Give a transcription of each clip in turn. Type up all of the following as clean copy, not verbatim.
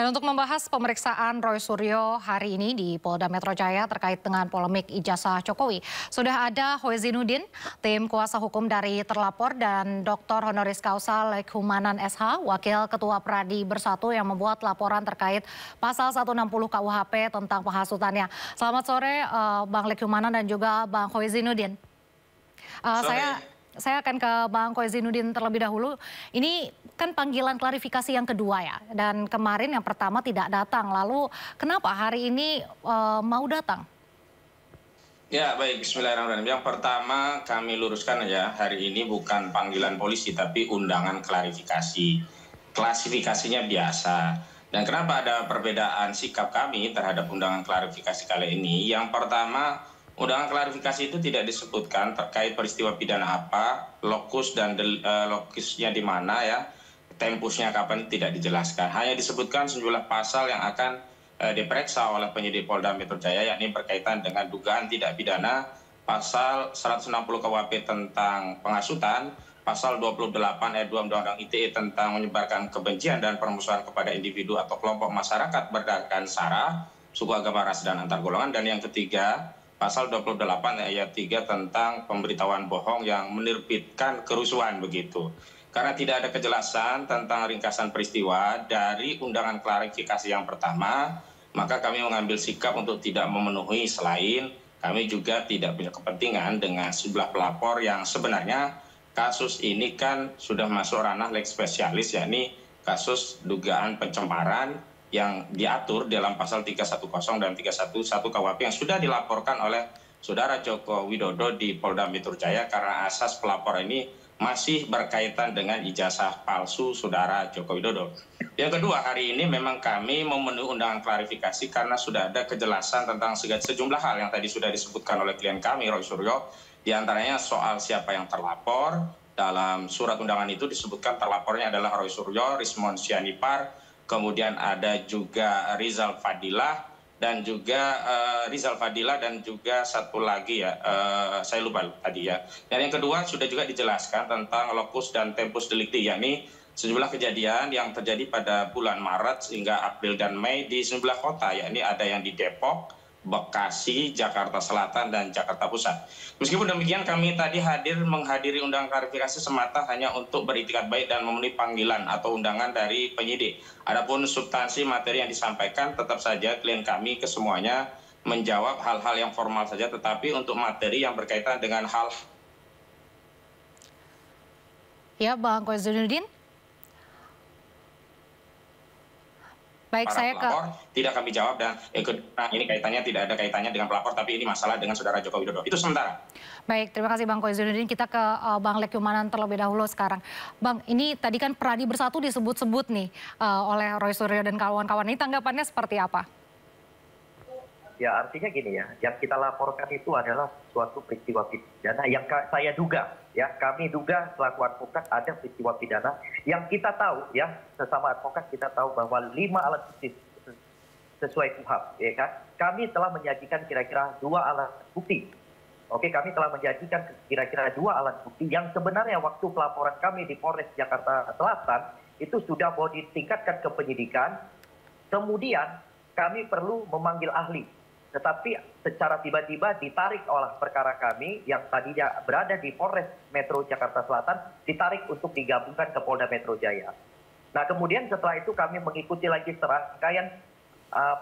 Dan untuk membahas pemeriksaan Roy Suryo hari ini di Polda Metro Jaya terkait dengan polemik ijazah Jokowi, sudah ada Hoezinuddin, tim kuasa hukum dari terlapor, dan Dr. Honoris Causa Lekhumanan SH, Wakil Ketua Pradi Bersatu yang membuat laporan terkait pasal 160 KUHP tentang penghasutannya. Selamat sore Bang Lekhumanan dan juga Bang Hoezinuddin. Saya akan ke Bang Hoezinuddin terlebih dahulu. Ini kan panggilan klarifikasi yang kedua ya. Dan kemarin yang pertama tidak datang. Lalu kenapa hari ini mau datang? Ya baik, bismillahirrahmanirrahim. Yang pertama kami luruskan aja, hari ini bukan panggilan polisi tapi undangan klarifikasi. Klasifikasinya biasa. Dan kenapa ada perbedaan sikap kami terhadap undangan klarifikasi kali ini? Yang pertama, undangan klarifikasi itu tidak disebutkan terkait peristiwa pidana apa, lokus dan lokusnya di mana ya, tempusnya kapan tidak dijelaskan. Hanya disebutkan sejumlah pasal yang akan diperiksa oleh penyidik Polda Metro Jaya, yakni berkaitan dengan dugaan tidak pidana, pasal 160 KUHP tentang penghasutan, pasal 28 ayat 2 Undang-Undang ITE tentang menyebarkan kebencian dan permusuhan kepada individu atau kelompok masyarakat berdasarkan sara, suku, agama, ras, dan antar golongan, dan yang ketiga, pasal 28 ayat 3 tentang pemberitahuan bohong yang menerbitkan kerusuhan begitu. Karena tidak ada kejelasan tentang ringkasan peristiwa dari undangan klarifikasi yang pertama, maka kami mengambil sikap untuk tidak memenuhi, selain kami juga tidak punya kepentingan dengan sebelah pelapor yang sebenarnya kasus ini kan sudah masuk ranah lex spesialis, yakni kasus dugaan pencemaran yang diatur dalam pasal 310 dan 311 KUHP yang sudah dilaporkan oleh Saudara Joko Widodo di Polda Metro Jaya karena asas pelapor ini masih berkaitan dengan ijazah palsu Saudara Joko Widodo. Yang kedua, hari ini memang kami memenuhi undangan klarifikasi karena sudah ada kejelasan tentang sejumlah hal yang tadi sudah disebutkan oleh klien kami, Roy Suryo, diantaranya soal siapa yang terlapor. Dalam surat undangan itu disebutkan terlapornya adalah Roy Suryo, Rismond Sianipar, kemudian ada juga Rizal Fadilah dan juga satu lagi ya, saya lupa tadi ya. Dan yang kedua sudah juga dijelaskan tentang lokus dan tempus delicti, yakni sejumlah kejadian yang terjadi pada bulan Maret hingga April dan Mei di sejumlah kota, yakni ada yang di Depok, Bekasi, Jakarta Selatan, dan Jakarta Pusat. Meskipun demikian, kami tadi menghadiri undangan klarifikasi semata hanya untuk beritikat baik dan memenuhi panggilan atau undangan dari penyidik. Adapun substansi materi yang disampaikan, tetap saja klien kami kesemuanya menjawab hal-hal yang formal saja, tetapi untuk materi yang berkaitan dengan hal. Ya, Bang Hoezinuddin. Baik, saya pelapor tidak kami jawab, dan ini kaitannya tidak ada kaitannya dengan pelapor, tapi ini masalah dengan Saudara Joko Widodo. Itu sementara. Baik, terima kasih Bang Hoezinuddin. Kita ke Bang Lekhumanan terlebih dahulu sekarang. Bang, ini tadi kan Pradi Bersatu disebut-sebut nih oleh Roy Suryo dan kawan-kawan. Ini tanggapannya seperti apa? Ya, artinya gini ya, yang kita laporkan itu adalah suatu peristiwa pidana yang saya duga, ya, kami duga selaku advokat ada peristiwa pidana yang kita tahu, ya, sesama advokat kita tahu bahwa 5 alat bukti sesuai KUHP, ya kan. Kami telah menyajikan kira-kira 2 alat bukti. Oke, kami telah menyajikan kira-kira 2 alat bukti yang sebenarnya waktu pelaporan kami di Polres Jakarta Selatan itu sudah mau ditingkatkan ke penyidikan, kemudian kami perlu memanggil ahli. Tetapi secara tiba-tiba ditarik oleh perkara kami yang tadinya berada di Polres Metro Jakarta Selatan, ditarik untuk digabungkan ke Polda Metro Jaya. Nah, kemudian setelah itu kami mengikuti lagi serangkaian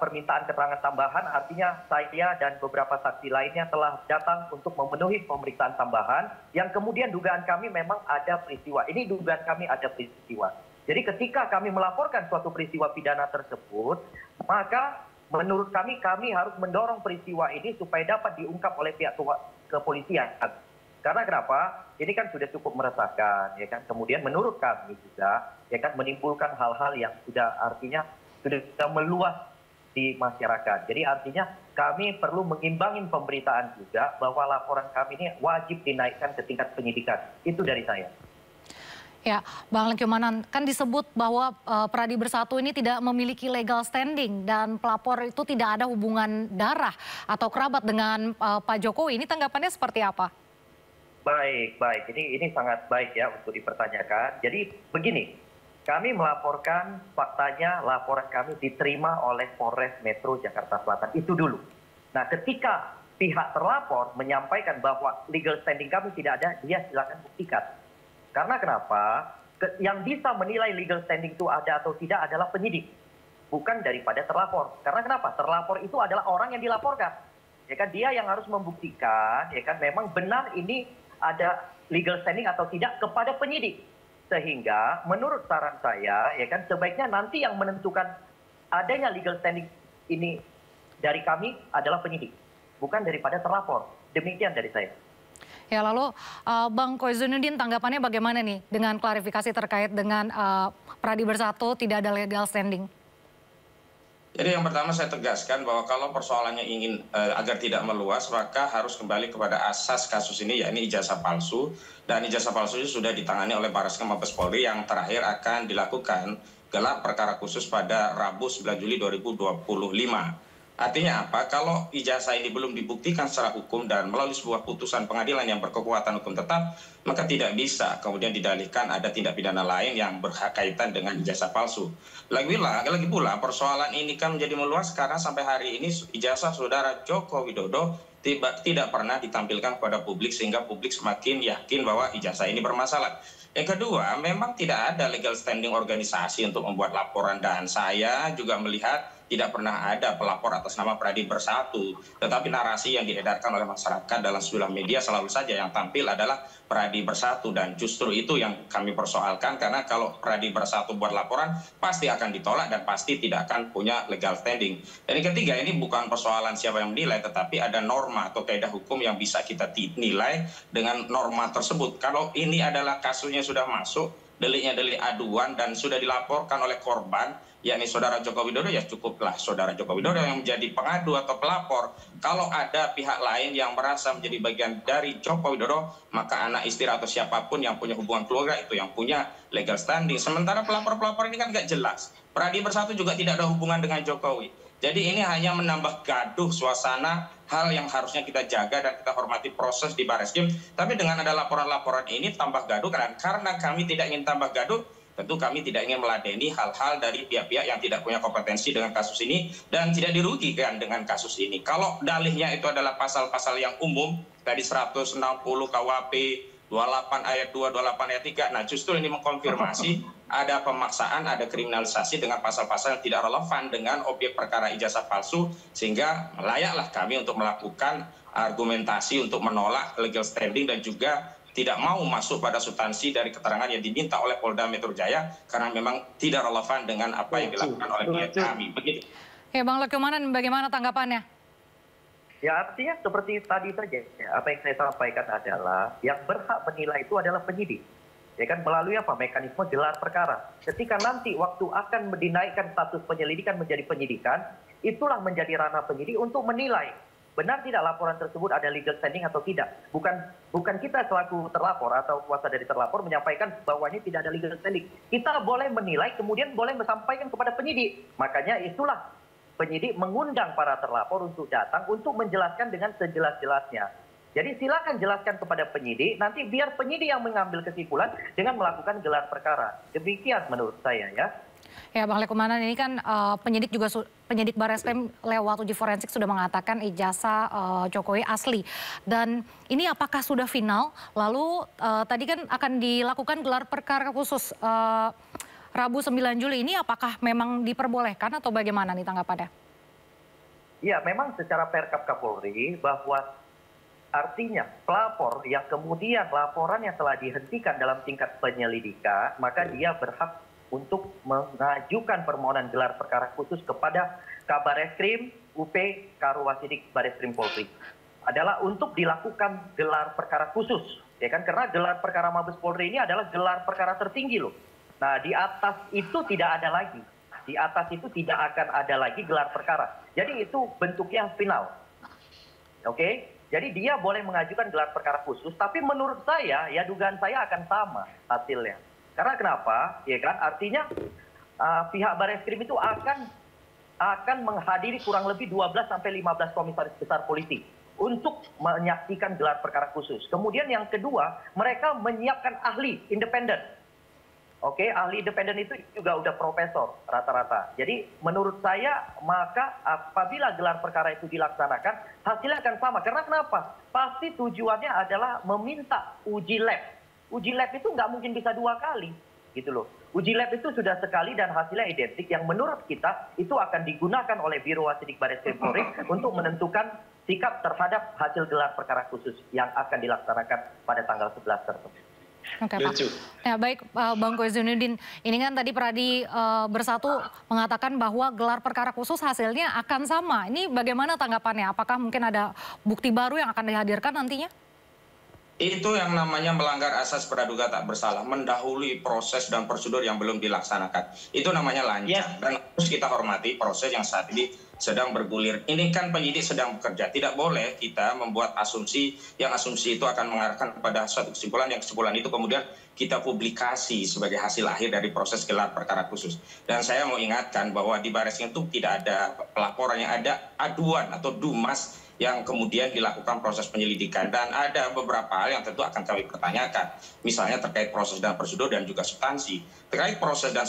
permintaan keterangan tambahan, artinya saya dan beberapa saksi lainnya telah datang untuk memenuhi pemeriksaan tambahan, yang kemudian dugaan kami memang ada peristiwa. Ini dugaan kami ada peristiwa. Jadi ketika kami melaporkan suatu peristiwa pidana tersebut, maka menurut kami harus mendorong peristiwa ini supaya dapat diungkap oleh pihak kepolisian. Karena kenapa? Ini kan sudah cukup meresahkan, ya kan. Kemudian menurut kami juga, ya kan, menimbulkan hal-hal yang sudah artinya sudah meluas di masyarakat. Jadi artinya kami perlu mengimbangi pemberitaan juga bahwa laporan kami ini wajib dinaikkan ke tingkat penyidikan. Itu dari saya. Ya, Bang Lekhumanan, kan disebut bahwa Pradi Bersatu ini tidak memiliki legal standing dan pelapor itu tidak ada hubungan darah atau kerabat dengan Pak Jokowi. Ini tanggapannya seperti apa? Baik. Ini sangat baik ya untuk dipertanyakan. Jadi begini, Kami melaporkan, faktanya laporan kami diterima oleh Polres Metro Jakarta Selatan. Itu dulu. Nah, ketika pihak terlapor menyampaikan bahwa legal standing kami tidak ada, dia silakan buktikan. Karena kenapa? Yang bisa menilai legal standing itu ada atau tidak adalah penyidik, bukan daripada terlapor. Karena kenapa? Terlapor itu adalah orang yang dilaporkan. Ya kan, dia yang harus membuktikan, ya kan, memang benar ini ada legal standing atau tidak kepada penyidik. Sehingga menurut saran saya, ya kan, sebaiknya nanti yang menentukan adanya legal standing ini dari kami adalah penyidik, bukan daripada terlapor. Demikian dari saya. Ya, lalu Bang Koizunudin, tanggapannya bagaimana nih dengan klarifikasi terkait dengan Pradi Bersatu tidak ada legal standing? Jadi yang pertama saya tegaskan bahwa kalau persoalannya ingin agar tidak meluas, maka harus kembali kepada asas kasus ini, yakni ijazah palsu. Dan ijazah palsu itu sudah ditangani oleh Barreskrim Mabes Polri yang terakhir akan dilakukan gelar perkara khusus pada Rabu 9 Juli 2025. Artinya apa? Kalau ijazah ini belum dibuktikan secara hukum dan melalui sebuah putusan pengadilan yang berkekuatan hukum tetap, maka tidak bisa kemudian didalihkan ada tindak pidana lain yang berkaitan dengan ijazah palsu. Lagi pula persoalan ini kan menjadi meluas karena sampai hari ini ijazah saudara Joko Widodo tidak pernah ditampilkan kepada publik sehingga publik semakin yakin bahwa ijazah ini bermasalah. Yang kedua, memang tidak ada legal standing organisasi untuk membuat laporan dan saya juga melihat tidak pernah ada pelapor atas nama Pradi Bersatu. Tetapi narasi yang diedarkan oleh masyarakat dalam sejumlah media selalu saja yang tampil adalah Pradi Bersatu. Dan justru itu yang kami persoalkan, karena kalau Pradi Bersatu buat laporan pasti akan ditolak dan pasti tidak akan punya legal standing. Dan yang ketiga, ini bukan persoalan siapa yang menilai, tetapi ada norma atau kaidah hukum yang bisa kita nilai dengan norma tersebut. Kalau ini adalah kasusnya sudah masuk, deliknya delik aduan dan sudah dilaporkan oleh korban, yakni saudara Joko Widodo, ya cukuplah saudara Joko Widodo yang menjadi pengadu atau pelapor. Kalau ada pihak lain yang merasa menjadi bagian dari Joko Widodo, maka anak istri atau siapapun yang punya hubungan keluarga itu yang punya legal standing. Sementara pelapor-pelapor ini kan nggak jelas. Pradi Bersatu juga tidak ada hubungan dengan Jokowi. Jadi ini hanya menambah gaduh suasana, hal yang harusnya kita jaga dan kita hormati proses di Barreskrim. Tapi dengan ada laporan-laporan ini tambah gaduh, karena kami tidak ingin tambah gaduh, tentu kami tidak ingin meladeni hal-hal dari pihak-pihak yang tidak punya kompetensi dengan kasus ini dan tidak dirugikan dengan kasus ini. Kalau dalihnya itu adalah pasal-pasal yang umum, tadi 160 KUHP, 28 ayat 2, 28 ayat 3, nah justru ini mengkonfirmasi ada pemaksaan, ada kriminalisasi dengan pasal-pasal yang tidak relevan dengan objek perkara ijazah palsu, sehingga layaklah kami untuk melakukan argumentasi untuk menolak legal standing dan juga tidak mau masuk pada substansi dari keterangan yang diminta oleh Polda Metro Jaya karena memang tidak relevan dengan apa yang dilakukan oleh pihak kami. Begitu. Ya, Bang Lekumanan, bagaimana tanggapannya? Ya, artinya seperti tadi saja, ya, apa yang saya sampaikan adalah yang berhak menilai itu adalah penyidik. Ya kan, melalui apa? Mekanisme gelar perkara. Ketika nanti waktu akan dinaikkan status penyelidikan menjadi penyidikan, itulah menjadi ranah penyidik untuk menilai benar tidak laporan tersebut ada legal standing atau tidak. Bukan kita selaku terlapor atau kuasa dari terlapor menyampaikan bahwa ini tidak ada legal standing. Kita boleh menilai, kemudian boleh menyampaikan kepada penyidik. Makanya itulah penyidik mengundang para terlapor untuk datang untuk menjelaskan dengan sejelas-jelasnya. Jadi silakan jelaskan kepada penyidik, nanti biar penyidik yang mengambil kesimpulan dengan melakukan gelar perkara. Demikian menurut saya, ya. Ya, Bang Lekumanan, ini kan penyidik Barreskrim lewat uji forensik sudah mengatakan ijazah Jokowi asli. Dan ini apakah sudah final? Lalu tadi kan akan dilakukan gelar perkara khusus Rabu 9 Juli ini, apakah memang diperbolehkan atau bagaimana nih tanggapannya? Ya, memang secara Perkap Kapolri bahwa artinya pelapor yang kemudian laporannya telah dihentikan dalam tingkat penyelidikan, maka dia berhak untuk mengajukan permohonan gelar perkara khusus kepada Kabarreskrim UP Karuwasidik Barreskrim Polri. Adalah untuk dilakukan gelar perkara khusus, ya kan? Karena gelar perkara Mabes Polri ini adalah gelar perkara tertinggi loh. Nah, di atas itu tidak ada lagi. Di atas itu tidak akan ada lagi gelar perkara. Jadi itu bentuknya final. Oke? Jadi dia boleh mengajukan gelar perkara khusus, tapi menurut saya, ya dugaan saya akan sama hasilnya. Karena kenapa? Ya kan, artinya pihak Barreskrim itu akan menghadiri kurang lebih 12 sampai 15 komisaris besar polisi untuk menyaksikan gelar perkara khusus. Kemudian yang kedua, mereka menyiapkan ahli independen. Oke, ahli independen itu juga udah profesor rata-rata. Jadi menurut saya maka apabila gelar perkara itu dilaksanakan, hasilnya akan sama. Karena kenapa? Pasti tujuannya adalah meminta uji lab. Uji lab itu nggak mungkin bisa 2 kali, gitu loh. Uji lab itu sudah sekali dan hasilnya identik, yang menurut kita itu akan digunakan oleh Biro Wasidik Baris Krim Polri untuk menentukan sikap terhadap hasil gelar perkara khusus yang akan dilaksanakan pada tanggal 11 tersebut. Oke, Pak. Ya, baik, Bang Koizunudin. Ini kan tadi Pradi Bersatu mengatakan bahwa gelar perkara khusus hasilnya akan sama. Ini bagaimana tanggapannya? Apakah mungkin ada bukti baru yang akan dihadirkan nantinya? Itu yang namanya melanggar asas praduga tak bersalah, mendahului proses dan prosedur yang belum dilaksanakan. Itu namanya lancang. Dan harus kita hormati proses yang saat ini sedang bergulir. Ini kan penyidik sedang bekerja. Tidak boleh kita membuat asumsi, yang asumsi itu akan mengarahkan kepada suatu kesimpulan, yang kesimpulan itu kemudian kita publikasi sebagai hasil akhir dari proses gelar perkara khusus. Dan saya mau ingatkan bahwa di Baris Krim itu tidak ada pelaporan, yang ada aduan atau dumas yang kemudian dilakukan proses penyelidikan. Dan ada beberapa hal yang tentu akan kami pertanyakan, misalnya terkait proses dan prosedur dan juga substansi. Terkait proses dan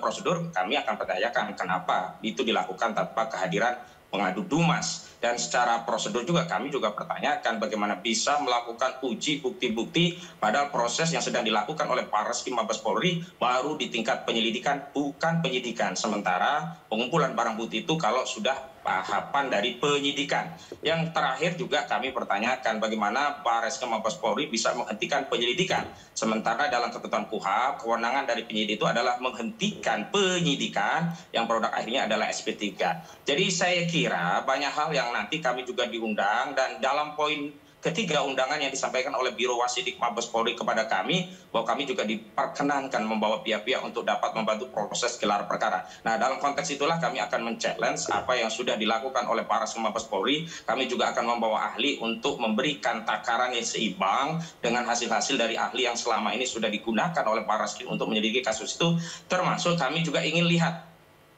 prosedur, kami akan pertanyakan kenapa itu dilakukan tanpa kehadiran pengadu dumas. Dan secara prosedur juga kami juga pertanyakan bagaimana bisa melakukan uji bukti-bukti padahal proses yang sedang dilakukan oleh Barreskrim Mabes Polri baru di tingkat penyelidikan, bukan penyidikan. Sementara pengumpulan barang bukti itu kalau sudah tahapan dari penyidikan. Yang terakhir juga kami pertanyakan bagaimana Barreskrim Mabes Polri bisa menghentikan penyelidikan. Sementara dalam ketentuan KUHP, kewenangan dari penyidik itu adalah menghentikan penyidikan yang produk akhirnya adalah SP3. Jadi saya kira banyak hal yang nanti kami juga diundang, dan dalam poin ketiga undangan yang disampaikan oleh Biro Wasidik Mabes Polri kepada kami, bahwa kami juga diperkenankan membawa pihak-pihak untuk dapat membantu proses gelar perkara. Nah, dalam konteks itulah kami akan men-challenge apa yang sudah dilakukan oleh para Mabes Polri. Kami juga akan membawa ahli untuk memberikan takaran yang seimbang dengan hasil-hasil dari ahli yang selama ini sudah digunakan oleh para untuk menyelidiki kasus itu. Termasuk kami juga ingin lihat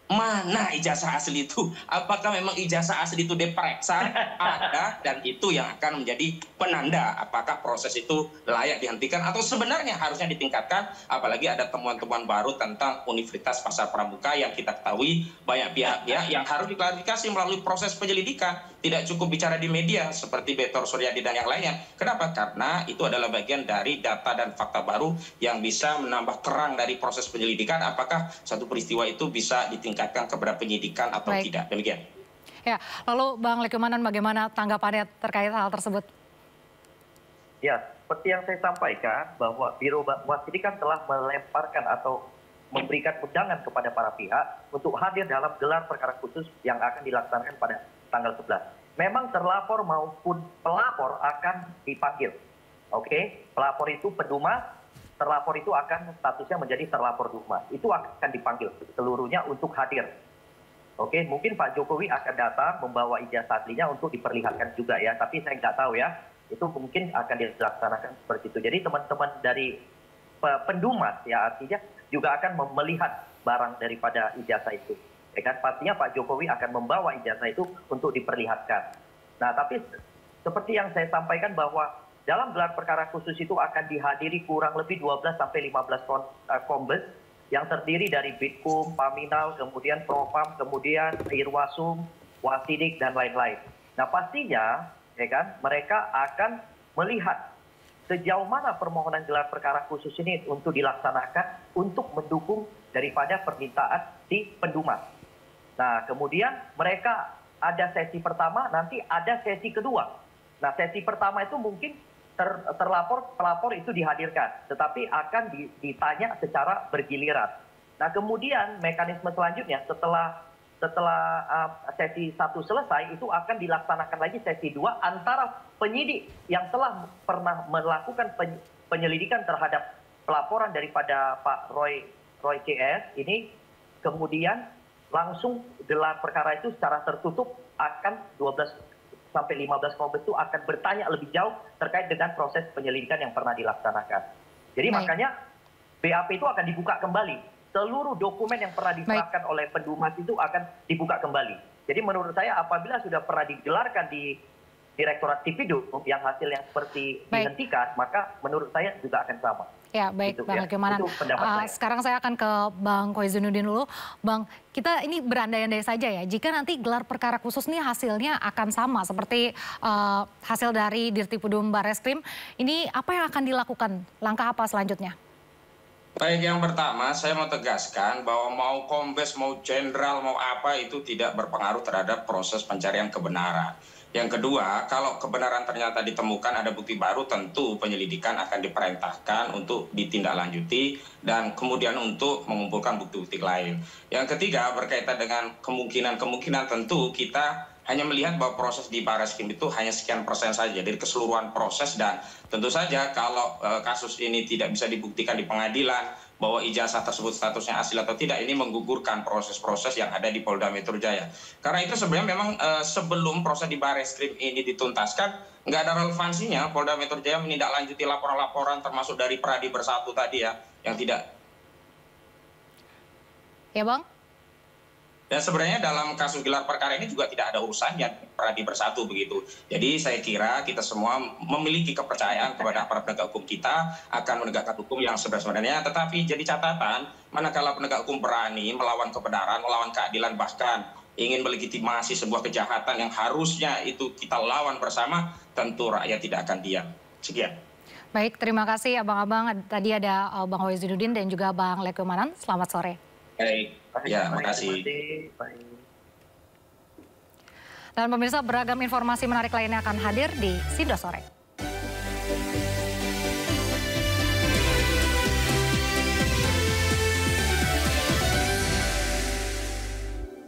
mana ijazah asli itu, apakah memang ijazah asli itu diperiksa, ada, dan itu yang akan menjadi penanda apakah proses itu layak dihentikan atau sebenarnya harusnya ditingkatkan, apalagi ada temuan-temuan baru tentang Universitas Pasar Pramuka yang kita ketahui banyak pihak-pihak yang harus diklarifikasi melalui proses penyelidikan. Tidak cukup bicara di media seperti Betor Suryadi dan yang lainnya. Kenapa? Karena itu adalah bagian dari data dan fakta baru yang bisa menambah terang dari proses penyelidikan apakah satu peristiwa itu bisa ditingkatkan kepada penyidikan atau tidak. Demikian. Ya, lalu Bang Lekumanan, bagaimana tanggapannya terkait hal tersebut? Ya, seperti yang saya sampaikan bahwa Biro Wasidik kan telah melemparkan atau memberikan undangan kepada para pihak untuk hadir dalam gelar perkara khusus yang akan dilaksanakan pada tanggal 11. Memang terlapor maupun pelapor akan dipanggil. Oke, pelapor itu pedumas, terlapor itu akan statusnya menjadi terlapor dumas. Itu akan dipanggil seluruhnya untuk hadir. Oke, mungkin Pak Jokowi akan datang membawa ijazah aslinya untuk diperlihatkan juga ya. Tapi saya nggak tahu ya, itu mungkin akan dilaksanakan seperti itu. Jadi teman-teman dari pendumas ya artinya juga akan melihat barang daripada ijazah itu. Ya kan, pastinya Pak Jokowi akan membawa ijazah itu untuk diperlihatkan. Nah, tapi seperti yang saya sampaikan bahwa dalam gelar perkara khusus itu akan dihadiri kurang lebih 12 sampai 15 kombes yang terdiri dari Bitkum, Paminal, kemudian Propam, kemudian Irwasum, Wasidik, dan lain-lain. Nah, pastinya ya kan, mereka akan melihat sejauh mana permohonan gelar perkara khusus ini untuk dilaksanakan untuk mendukung daripada permintaan si pendumas. Nah, kemudian mereka ada sesi pertama, nanti ada sesi kedua. Nah, sesi pertama itu mungkin pelapor itu dihadirkan, tetapi akan ditanya secara bergiliran. Nah, kemudian mekanisme selanjutnya setelah sesi 1 selesai, itu akan dilaksanakan lagi sesi 2 antara penyidik yang telah pernah melakukan penyelidikan terhadap pelaporan daripada Pak Roy CS ini, kemudian langsung gelar perkara itu secara tertutup akan 12 sampai 15 kombes itu akan bertanya lebih jauh terkait dengan proses penyelidikan yang pernah dilaksanakan. Jadi makanya BAP itu akan dibuka kembali. Seluruh dokumen yang pernah diserahkan oleh pendumas itu akan dibuka kembali. Jadi menurut saya apabila sudah pernah digelarkan di Direktorat Tipidum yang hasilnya seperti dihentikan, maka menurut saya juga akan sama. Ya, baik Gitu, Bang ya. Lekemanan. Itu pendapat saya. Sekarang saya akan ke Bang Koizunudin dulu. Bang, kita ini berandai-andai saja ya, jika nanti gelar perkara khusus nih hasilnya akan sama seperti hasil dari Dirtipidum Barreskrim, ini apa yang akan dilakukan? Langkah apa selanjutnya? Baik, yang pertama saya mau tegaskan bahwa mau kombes, mau jenderal, mau apa itu tidak berpengaruh terhadap proses pencarian kebenaran. Yang kedua, kalau kebenaran ternyata ditemukan ada bukti baru, tentu penyelidikan akan diperintahkan untuk ditindaklanjuti dan kemudian untuk mengumpulkan bukti-bukti lain. Yang ketiga, berkaitan dengan kemungkinan-kemungkinan, tentu kita hanya melihat bahwa proses di Barreskrim itu hanya sekian persen saja dari keseluruhan proses, dan tentu saja kalau kasus ini tidak bisa dibuktikan di pengadilan bahwa ijazah tersebut statusnya asli atau tidak, ini menggugurkan proses-proses yang ada di Polda Metro Jaya. Karena itu sebenarnya memang sebelum proses di Barreskrim ini dituntaskan, nggak ada relevansinya Polda Metro Jaya menindaklanjuti laporan-laporan termasuk dari Pradi Bersatu tadi ya, yang tidak. Ya Bang? Dan sebenarnya dalam kasus gelar perkara ini juga tidak ada urusannya Pradi Bersatu begitu. Jadi saya kira kita semua memiliki kepercayaan kepada aparat penegak hukum kita akan menegakkan hukum yang sebenarnya. Tetapi jadi catatan, manakala penegak hukum berani melawan kebenaran, melawan keadilan, bahkan ingin melegitimasi sebuah kejahatan yang harusnya itu kita lawan bersama, tentu rakyat tidak akan diam. Sekian. Baik, terima kasih abang-abang. Tadi ada Bang Koizunudin dan juga Bang Lekemanan. Selamat sore. Baik, ya, makasih. Dan pemirsa, beragam informasi menarik lainnya akan hadir di Sido Sore.